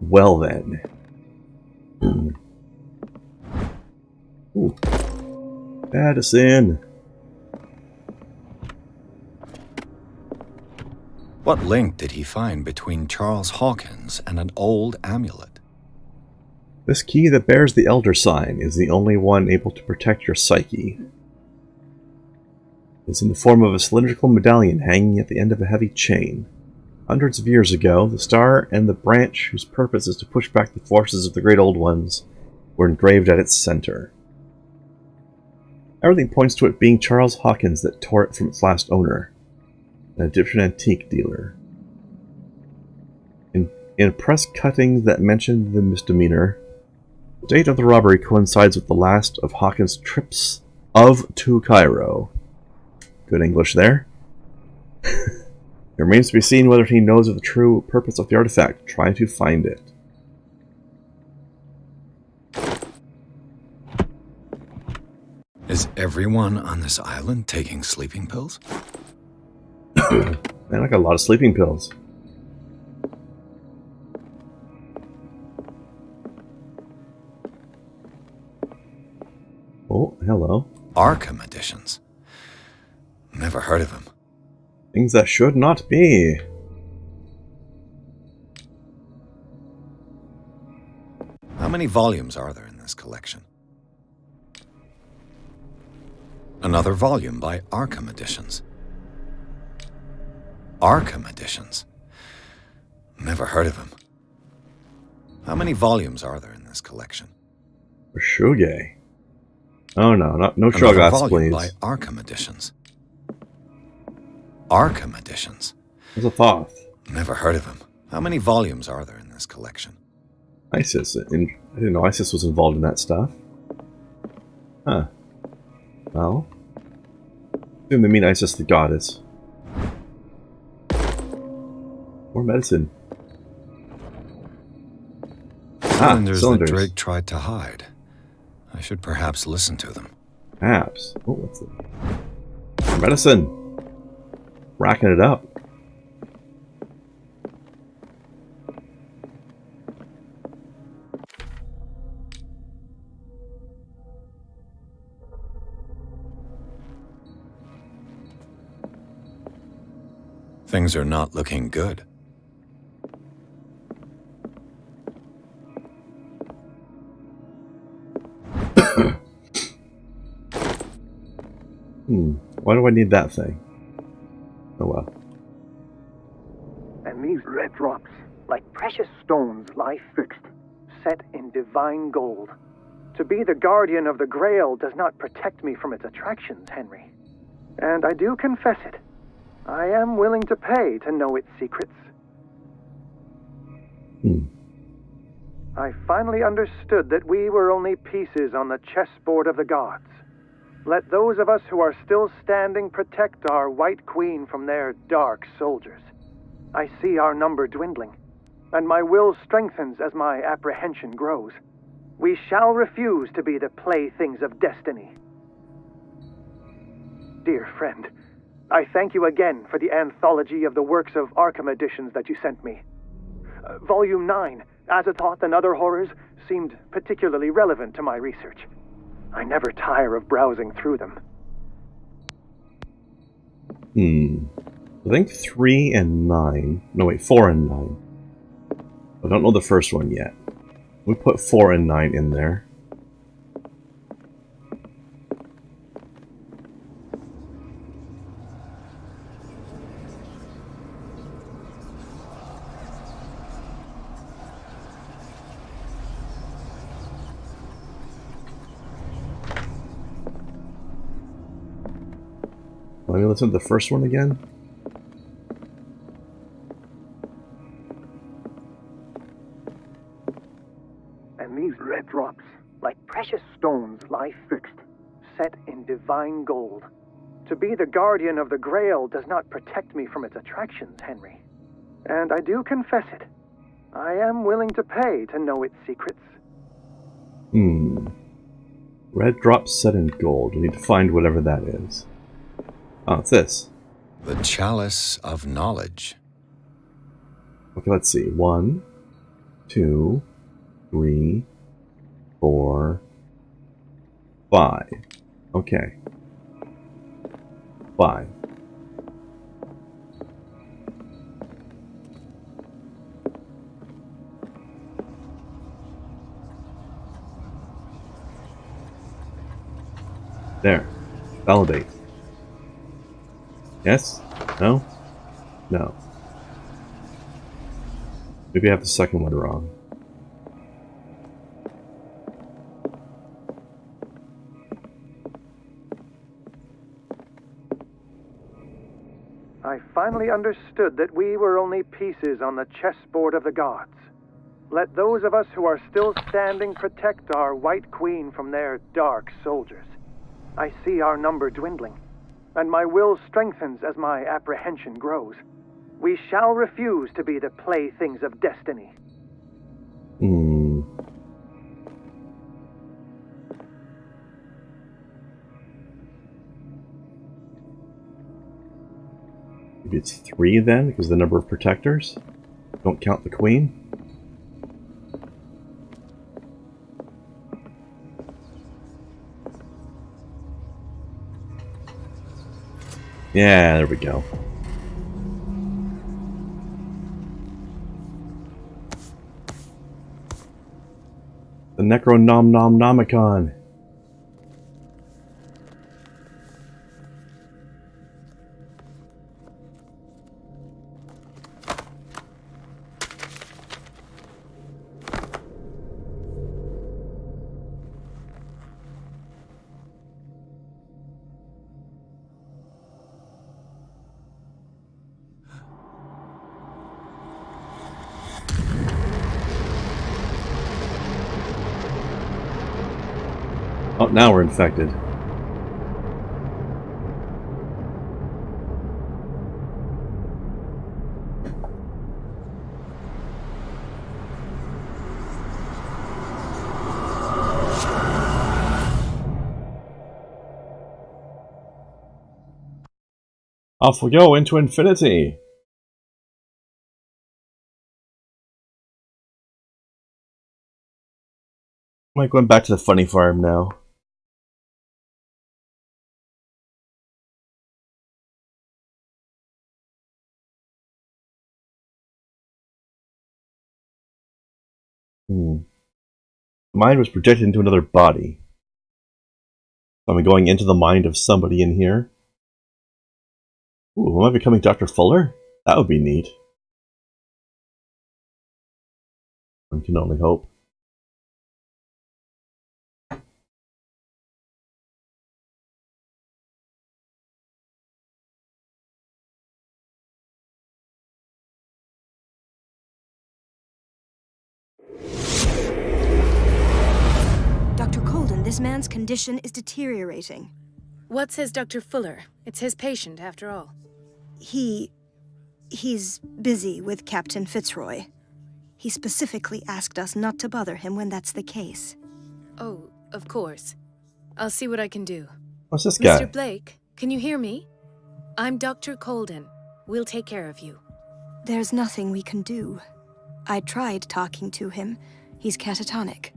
Well then. Ooh. Addison. What link did he find between Charles Hawkins and an old amulet? This key that bears the Elder Sign is the only one able to protect your psyche. It's in the form of a cylindrical medallion hanging at the end of a heavy chain. Hundreds of years ago, the star and the branch whose purpose is to push back the forces of the Great Old Ones were engraved at its center. Everything points to it being Charles Hawkins that tore it from its last owner, an Egyptian antique dealer. In press cuttings that mention the misdemeanor, the date of the robbery coincides with the last of Hawkins' trips to Cairo. Good English there. It remains to be seen whether he knows of the true purpose of the artifact. Try to find it. Is everyone on this island taking sleeping pills? Man, I got a lot of sleeping pills. Oh, hello. Arkham editions. Never heard of him. Things that should not be. How many volumes are there in this collection? Another volume by Arkham Editions. Arkham Editions. Never heard of him. How many volumes are there in this collection? Shuge. Oh no, no Another Shogoths, volume please. by Arkham Editions. Arkham Editions. There's a Thoth. Never heard of him. How many volumes are there in this collection? ISIS. I didn't know ISIS was involved in that stuff. Huh. Well. I assume they mean Isis the goddess. More medicine. Cylinders that cylinders. Drake tried to hide. I should perhaps listen to them. Perhaps. Oh, what's it? More medicine. Racking it up. Things are not looking good. Why do I need that thing? Oh well. And these red drops, like precious stones, lie fixed, set in divine gold. To be the guardian of the Grail does not protect me from its attractions, Henry. And I do confess it. I am willing to pay to know its secrets. I finally understood that we were only pieces on the chessboard of the gods. Let those of us who are still standing protect our White Queen from their dark soldiers. I see our number dwindling, and my will strengthens as my apprehension grows. We shall refuse to be the playthings of destiny. Dear friend, I thank you again for the anthology of the works of Arkham editions that you sent me. Volume 9, Azathoth and Other Horrors, seemed particularly relevant to my research. I never tire of browsing through them. I think 3 and 9. No, wait, 4 and 9. I don't know the first one yet. We put 4 and 9 in there. Let me listen to the first one again. And these red drops, like precious stones, lie fixed, set in divine gold. To be the guardian of the Grail does not protect me from its attractions, Henry. And I do confess it. I am willing to pay to know its secrets. Red drops set in gold. We need to find whatever that is. Oh, it's this. The Chalice of Knowledge. Okay, let's see. 1, 2, 3, 4, 5. Okay. 5. There. Validate. Yes? No? No. Maybe I have the second one wrong. I finally understood that we were only pieces on the chessboard of the gods. Let those of us who are still standing protect our White Queen from their dark soldiers. I see our number dwindling, and my will strengthens as my apprehension grows. We shall refuse to be the playthings of destiny. Maybe it's 3 then, because the number of protectors. Don't count the queen. Yeah, there we go. The Necronomicon. Oh, now we're infected. Off we go into infinity. I'm like going back to the funny farm now. The mind was projected into another body. Am I going into the mind of somebody in here? Ooh, am I becoming Dr. Fuller? That would be neat. One can only hope. Dr. Colden, this man's condition is deteriorating. What says Dr. Fuller? It's his patient, after all. He's busy with Captain Fitzroy. He specifically asked us not to bother him when that's the case. Oh, of course. I'll see what I can do. What's this guy? Mr. Blake, can you hear me? I'm Dr. Colden. We'll take care of you. There's nothing we can do. I tried talking to him. He's catatonic.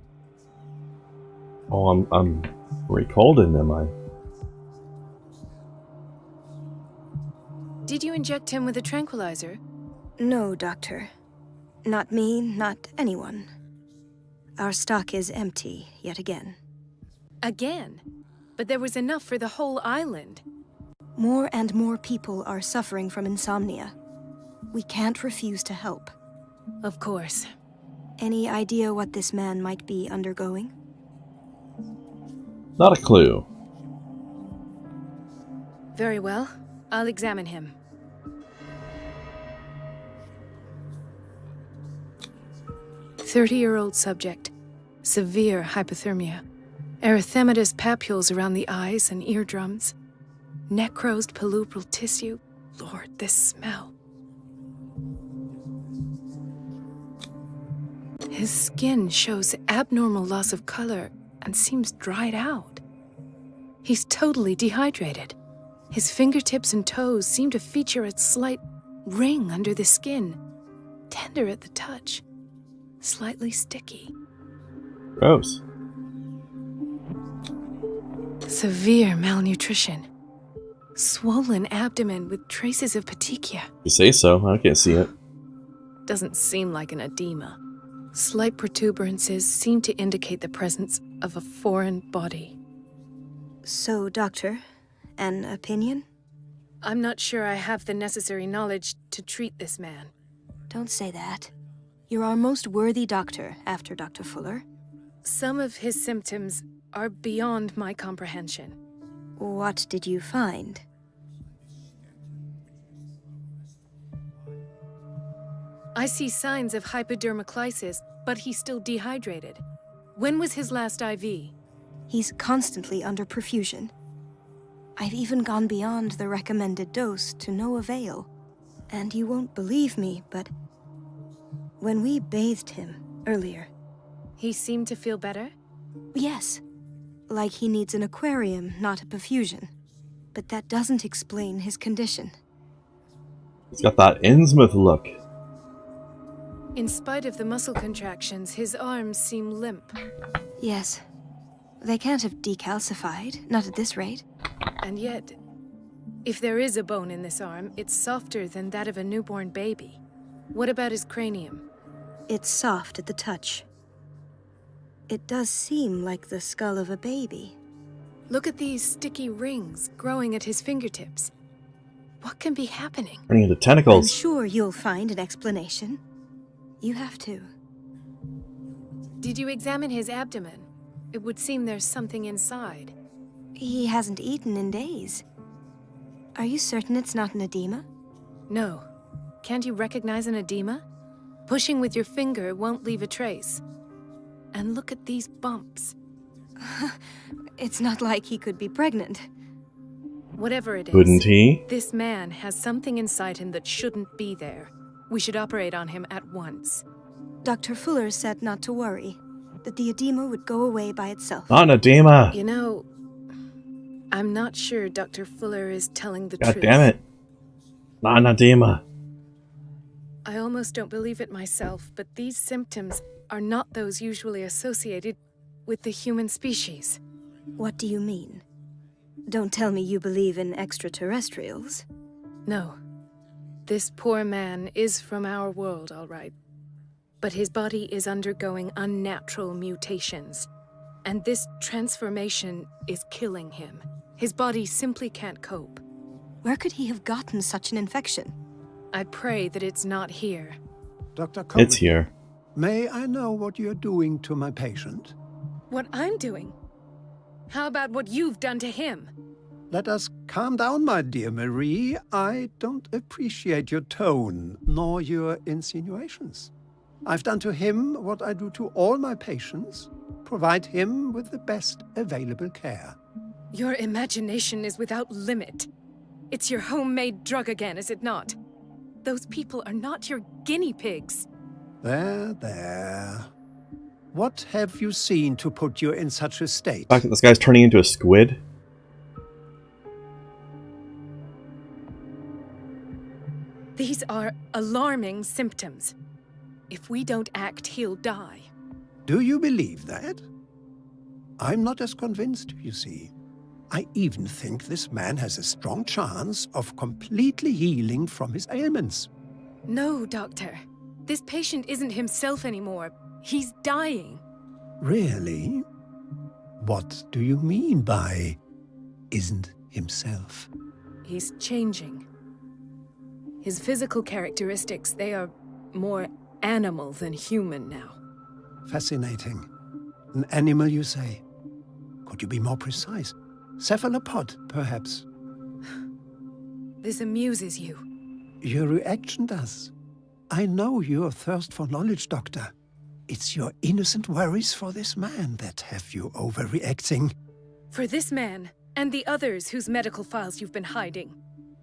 Oh, I'm Ray Colden, am I? Did you inject him with a tranquilizer? No, Doctor. Not me, not anyone. Our stock is empty, yet again. Again? But there was enough for the whole island. More and more people are suffering from insomnia. We can't refuse to help. Of course. Any idea what this man might be undergoing? Not a clue. Very well. I'll examine him. "30-year-old subject. Severe hypothermia. Erythematous papules around the eyes and eardrums. Necrosed palpebral tissue. Lord, this smell. His skin shows abnormal loss of color and seems dried out. He's totally dehydrated. His fingertips and toes seem to feature a slight ring under the skin, tender at the touch. slightly sticky. Gross. Severe malnutrition. Swollen abdomen with traces of petechia. You say so. I can't see it. Doesn't seem like an edema. Slight protuberances seem to indicate the presence of a foreign body. So, Doctor, an opinion? I'm not sure I have the necessary knowledge to treat this man. Don't say that. You're our most worthy doctor after Dr. Fuller. Some of his symptoms are beyond my comprehension. What did you find? I see signs of hypodermoclysis, but he's still dehydrated. When was his last IV? He's constantly under perfusion. I've even gone beyond the recommended dose to no avail. And you won't believe me, but when we bathed him earlier... He seemed to feel better? Yes. Like he needs an aquarium, not a perfusion. But that doesn't explain his condition. He's got that Innsmouth look. In spite of the muscle contractions, his arms seem limp. Yes. They can't have decalcified, not at this rate. And yet, if there is a bone in this arm, it's softer than that of a newborn baby. What about his cranium? It's soft at the touch. It does seem like the skull of a baby. Look at these sticky rings growing at his fingertips. What can be happening? Turning into I'm tentacles. sure you'll find an explanation. You have to. Did you examine his abdomen? It would seem there's something inside. He hasn't eaten in days. Are you certain it's not an edema? No. Can't you recognize an edema? Pushing with your finger won't leave a trace. And look at these bumps. It's not like he could be pregnant. Whatever it is, Couldn't he? this man has something inside him that shouldn't be there. We should operate on him at once. Dr. Fuller said not to worry, that the edema would go away by itself. Not an edema. You know, I'm not sure Dr. Fuller is telling the God truth. damn it. Not an edema. I almost don't believe it myself, but these symptoms are not those usually associated with the human species. What do you mean? Don't tell me you believe in extraterrestrials. No. This poor man is from our world, all right. But his body is undergoing unnatural mutations. And this transformation is killing him. His body simply can't cope. Where could he have gotten such an infection? I pray that it's not here. Dr. Coleman, It's here. may I know what you're doing to my patient? What I'm doing? How about what you've done to him? Let us calm down, my dear Marie. I don't appreciate your tone, nor your insinuations. I've done to him what I do to all my patients, provide him with the best available care. Your imagination is without limit. It's your homemade drug again, is it not? Those people are not your guinea pigs. There, there. What have you seen to put you in such a state? The fact that this guy's turning into a squid. These are alarming symptoms. If we don't act, he'll die. Do you believe that? I'm not as convinced, you see. I even think this man has a strong chance of completely healing from his ailments. No, Doctor. This patient isn't himself anymore. He's dying. Really? What do you mean by isn't himself? He's changing. His physical characteristics, they are more animal than human now. Fascinating. An animal, you say? Could you be more precise? Cephalopod, perhaps? This amuses you. Your reaction does. I know your thirst for knowledge, Doctor. It's your innocent worries for this man that have you overreacting. For this man, and the others whose medical files you've been hiding.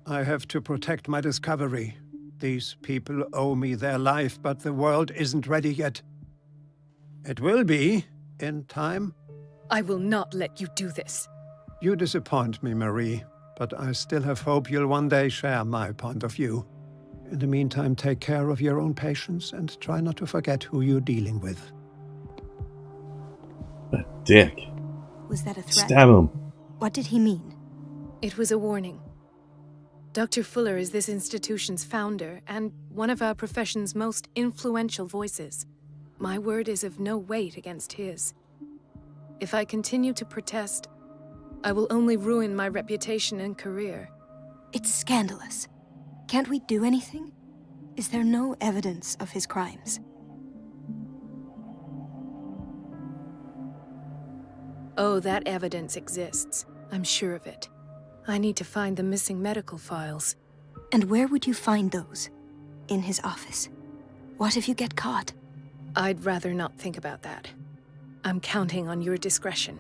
I have to protect my discovery. These people owe me their life, but the world isn't ready yet. It will be, in time. I will not let you do this. You disappoint me, Marie, but I still have hope you'll one day share my point of view. In the meantime, take care of your own patients and try not to forget who you're dealing with. A dick. Was that a threat? Stab him. What did he mean? It was a warning. Dr. Fuller is this institution's founder and one of our profession's most influential voices. My word is of no weight against his. If I continue to protest, I will only ruin my reputation and career. It's scandalous. Can't we do anything? Is there no evidence of his crimes? Oh, that evidence exists. I'm sure of it. I need to find the missing medical files. And where would you find those? In his office. What if you get caught? I'd rather not think about that. I'm counting on your discretion.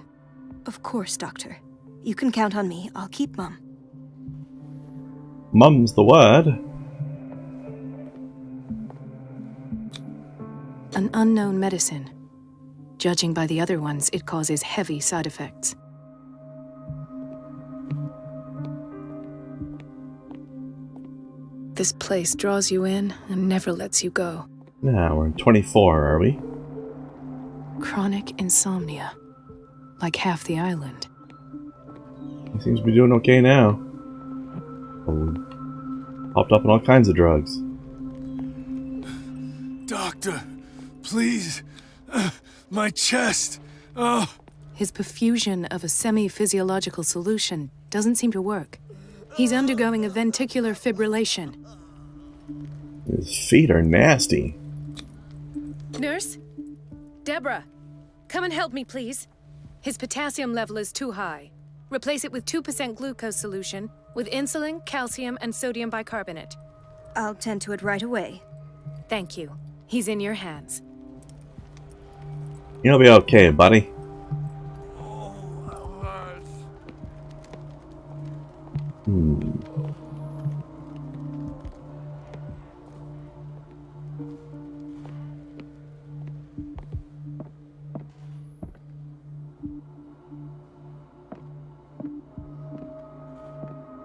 Of course, Doctor. You can count on me. I'll keep Mum. Mum's the word. An unknown medicine. Judging by the other ones, it causes heavy side effects. This place draws you in and never lets you go. Now we're in 24, are we? Chronic insomnia. Like half the island. He seems to be doing okay now. Oh, popped up on all kinds of drugs. Doctor, please. My chest. Oh. His perfusion of a semi-physiological solution doesn't seem to work. He's undergoing a ventricular fibrillation. His feet are nasty. Nurse? Deborah, come and help me, please. His potassium level is too high. Replace it with 2% glucose solution with insulin, calcium, and sodium bicarbonate. I'll tend to it right away. Thank you. He's in your hands. You'll be okay, buddy.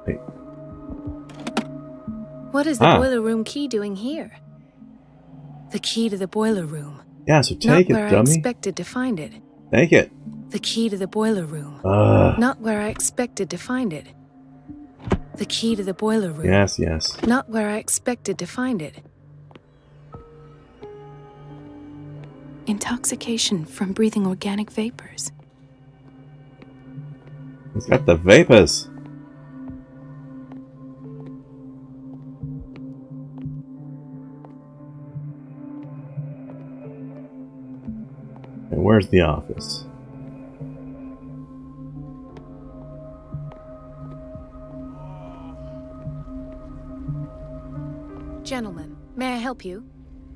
Wait. What is the boiler room key doing here? The key to the boiler room. Yeah, so take it, Not where I dummy. expected to find it. Take it. The key to the boiler room. Ugh. Not where I expected to find it. The key to the boiler room. Yes, yes. Not where I expected to find it. Intoxication from breathing organic vapors. He's got the vapors. And where's the office? Gentlemen, may I help you?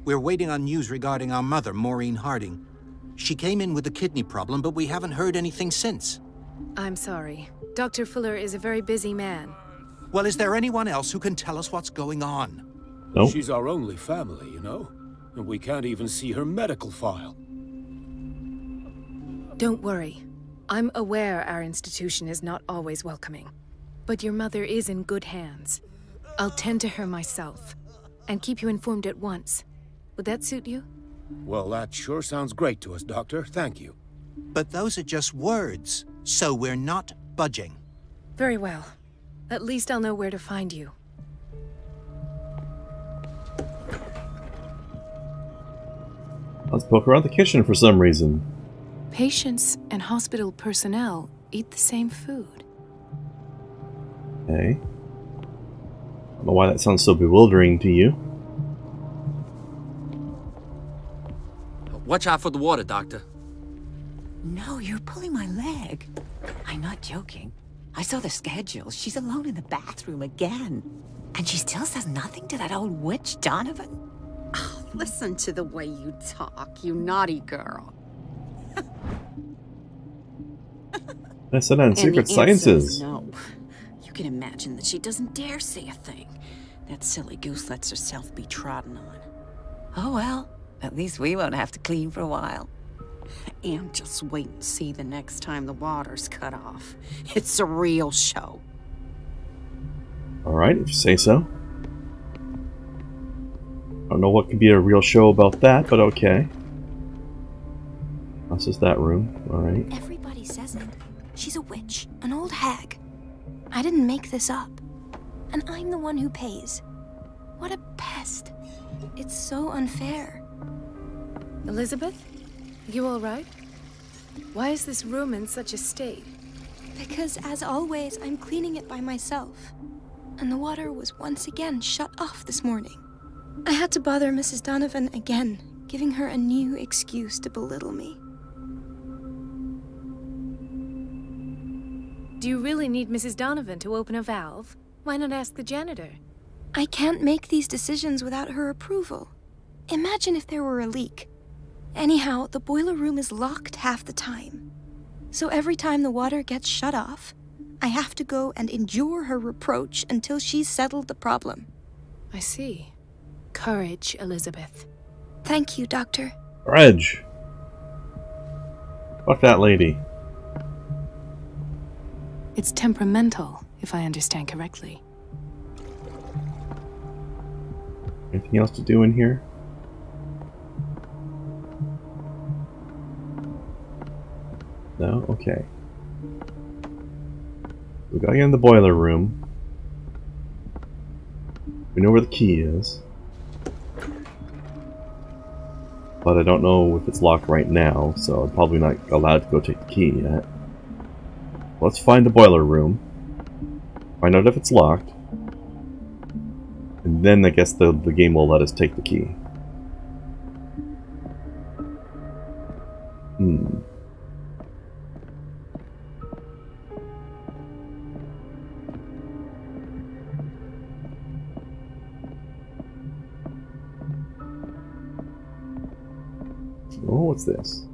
We're waiting on news regarding our mother, Maureen Harding. She came in with a kidney problem, but we haven't heard anything since. I'm sorry. Dr. Fuller is a very busy man. Well, is there anyone else who can tell us what's going on? Nope. She's our only family, you know? And we can't even see her medical file. Don't worry. I'm aware our institution is not always welcoming. But your mother is in good hands. I'll tend to her myself. And keep you informed at once. Would that suit you? Well, that sure sounds great to us, Doctor. Thank you. But those are just words, so we're not budging. Very well. At least I'll know where to find you. Let's poke around the kitchen for some reason. Patients and hospital personnel eat the same food. Okay. I don't know why that sounds so bewildering to you. Watch out for the water, Doctor. No, you're pulling my leg. I'm not joking. I saw the schedule. She's alone in the bathroom again. And she still says nothing to that old witch, Donovan. Oh, listen to the way you talk, you naughty girl. I said on Secret Sciences. No. You can imagine that she doesn't dare say a thing. That silly goose lets herself be trodden on. Oh well, at least we won't have to clean for a while. And just wait and see the next time the water's cut off. It's a real show. Alright, if you say so. I don't know what could be a real show about that, but okay. That's just that room. Alright. Everybody says it. She's a witch, an old hag. I didn't make this up. And I'm the one who pays. What a pest. It's so unfair. Elizabeth? You all right? Why is this room in such a state? Because, as always, I'm cleaning it by myself. And the water was once again shut off this morning. I had to bother Mrs. Donovan again, giving her a new excuse to belittle me. Do you really need Mrs. Donovan to open a valve? Why not ask the janitor? I can't make these decisions without her approval. Imagine if there were a leak. Anyhow, the boiler room is locked half the time. So every time the water gets shut off, I have to go and endure her reproach until she's settled the problem. I see. Courage, Elizabeth. Thank you, Doctor. Reg! Fuck that lady. It's temperamental, if I understand correctly. Anything else to do in here? No? Okay. We gotta get in the boiler room. We know where the key is. But I don't know if it's locked right now, so I'm probably not allowed to go take the key yet. Let's find the boiler room. Find out if it's locked. And then I guess the game will let us take the key. Oh, what's this?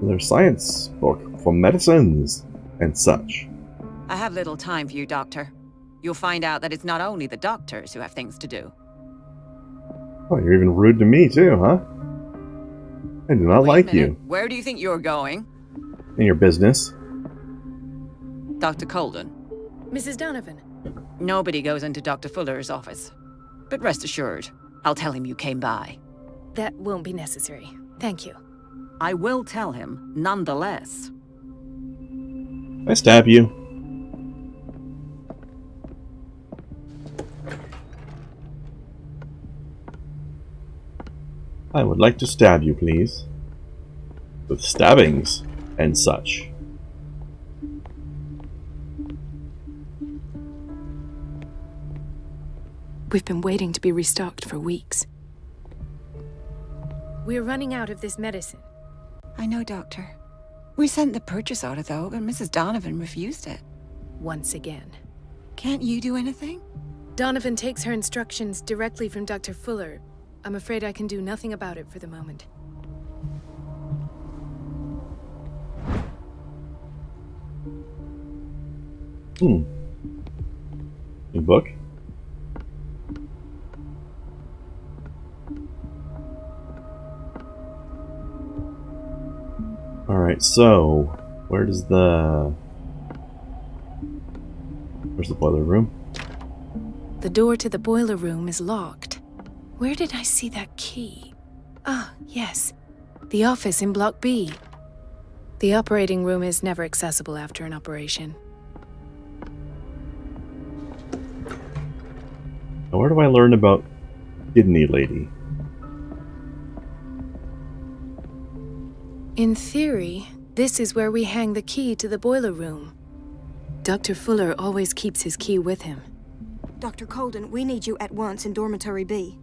Another science book for medicines and such. I have little time for you, Doctor. You'll find out that it's not only the doctors who have things to do. Oh, you're even rude to me too, huh? I do not like you. Where do you think you're going? In your business. Dr. Colden. Mrs. Donovan. Nobody goes into Dr. Fuller's office. But rest assured, I'll tell him you came by. That won't be necessary. Thank you. I will tell him, nonetheless. I stab you. I would like to stab you, please. With stabbings and such. We've been waiting to be restocked for weeks. We're running out of this medicine. I know, Doctor. We sent the purchase order, though, but Mrs. Donovan refused it. Once again. Can't you do anything? Donovan takes her instructions directly from Dr. Fuller. I'm afraid I can do nothing about it for the moment. New book? Alright, so where's the boiler room? The door to the boiler room is locked. Where did I see that key? Ah, yes. The office in Block B. The operating room is never accessible after an operation. Now where do I learn about Kidney Lady? In theory, this is where we hang the key to the boiler room. Dr. Fuller always keeps his key with him. Dr. Colden, we need you at once in Dormitory B.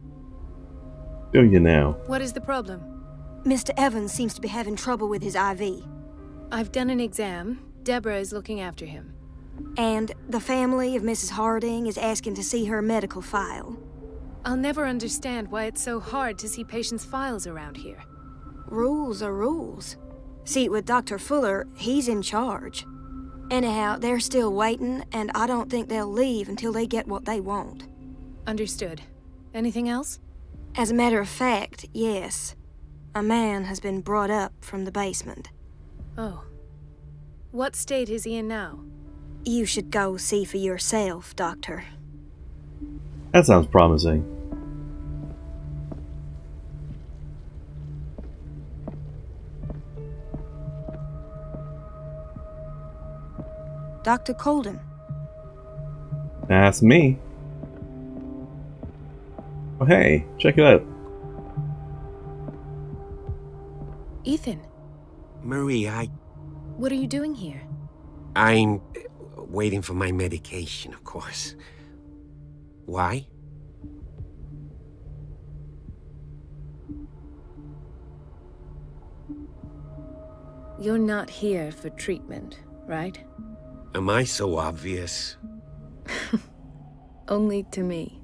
Do you now? What is the problem? Mr. Evans seems to be having trouble with his IV. I've done an exam. Deborah is looking after him. And the family of Mrs. Harding is asking to see her medical file. I'll never understand why it's so hard to see patients' files around here. Rules are rules. See, with Dr. Fuller, he's in charge. Anyhow, they're still waiting, and I don't think they'll leave until they get what they want. Understood. Anything else? As a matter of fact, yes. A man has been brought up from the basement. Oh. What state is he in now? You should go see for yourself, Doctor. That sounds promising. Dr. Colden. That's me. Oh, hey, check it out. Ethan, Marie, what are you doing here? I'm waiting for my medication, of course. Why? You're not here for treatment, right? Am I so obvious? Only to me.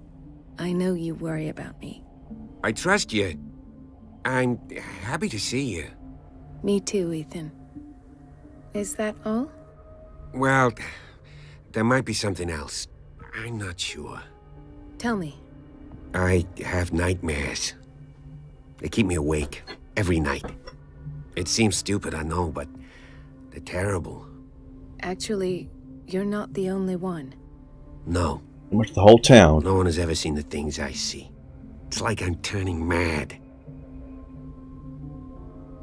I know you worry about me. I trust you. I'm happy to see you. Me too, Ethan. Is that all? Well, there might be something else. I'm not sure. Tell me. I have nightmares. They keep me awake every night. It seems stupid, I know, but they're terrible. Actually, you're not the only one. No. Pretty much the whole town. No one has ever seen the things I see. It's like I'm turning mad.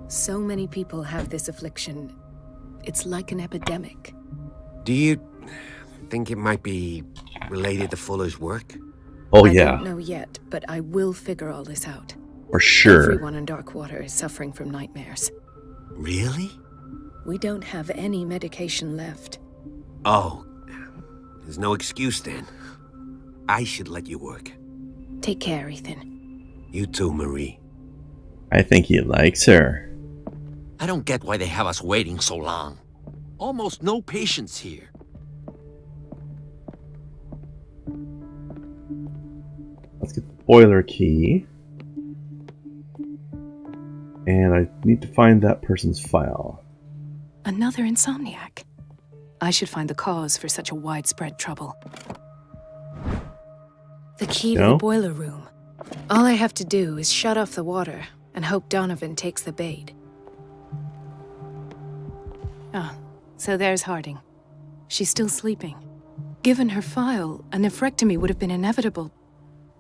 So many people have this affliction. It's like an epidemic. Do you think it might be related to Fuller's work? Oh, I yeah. don't know yet, but I will figure all this out. For sure. Everyone in Darkwater is suffering from nightmares. Really? We don't have any medication left. Oh, there's no excuse then. I should let you work. Take care, Ethan. You too, Marie. I think he likes her. I don't get why they have us waiting so long. Almost no patients here. Let's get the boiler key. And I need to find that person's file. Another insomniac. I should find the cause for such a widespread trouble. The key to the boiler room. All I have to do is shut off the water and hope Donovan takes the bait. Ah, so there's Harding. She's still sleeping. Given her file, a nephrectomy would have been inevitable,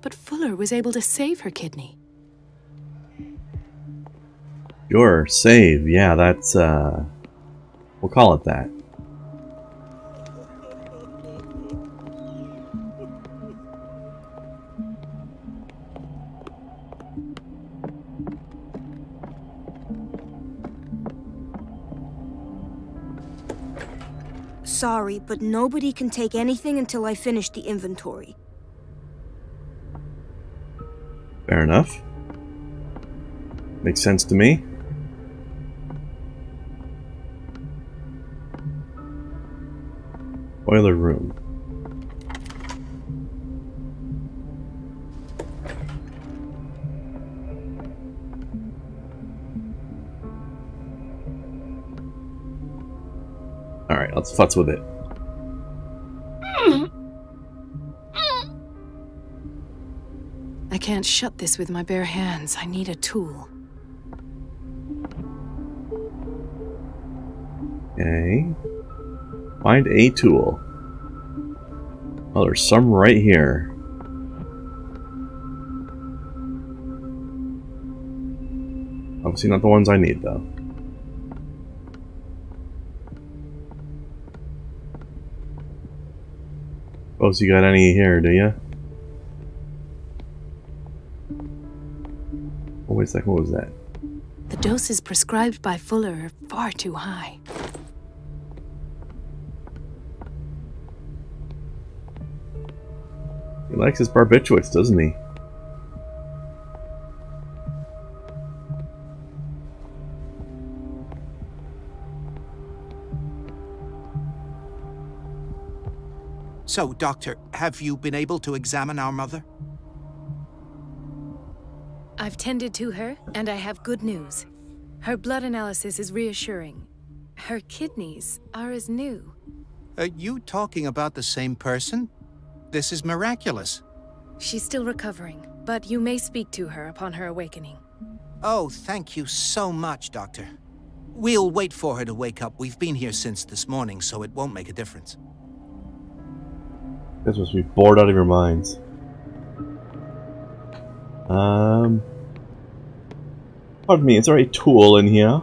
but Fuller was able to save her kidney. Sure, save. Yeah, that's, we'll call it that. Sorry, but nobody can take anything until I finish the inventory. Fair enough. Makes sense to me. Boiler room. Alright, let's futz with it. I can't shut this with my bare hands. I need a tool. Okay. Find a tool. Oh, there's some right here. Obviously not the ones I need, though. Suppose you got any here, do you? Oh, wait a second, what was that? The doses prescribed by Fuller are far too high. He likes his barbiturates, doesn't he? So, Doctor, have you been able to examine our mother? I've tended to her, and I have good news. Her blood analysis is reassuring. Her kidneys are as new. Are you talking about the same person? This is miraculous. She's still recovering, but you may speak to her upon her awakening. Oh, thank you so much, Doctor. We'll wait for her to wake up. We've been here since this morning, so it won't make a difference. You guys must be bored out of your minds. Pardon me, is there a tool in here?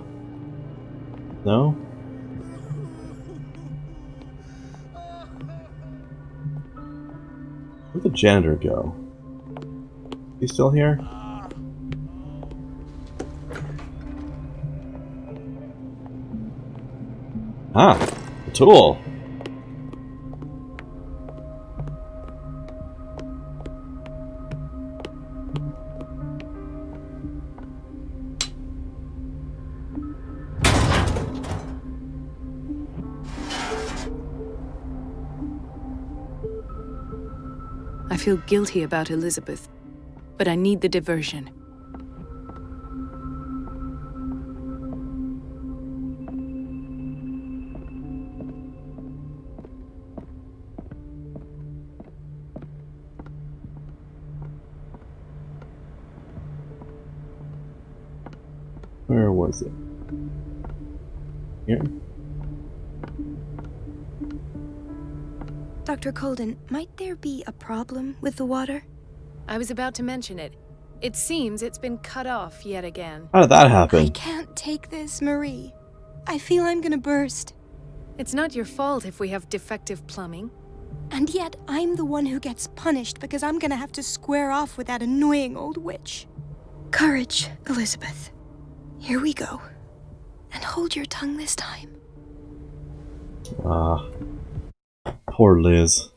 No? Where'd the janitor go? Is he still here? Ah, a tool. I feel guilty about Elizabeth, but I need the diversion. Where was it? Here? Dr. Colden, might there be a problem with the water? I was about to mention it. It seems it's been cut off yet again. How did that happen? I can't take this, Marie. I feel I'm gonna burst. It's not your fault if we have defective plumbing. And yet, I'm the one who gets punished because I'm gonna have to square off with that annoying old witch. Courage, Elizabeth. Here we go. And hold your tongue this time. Poor Liz.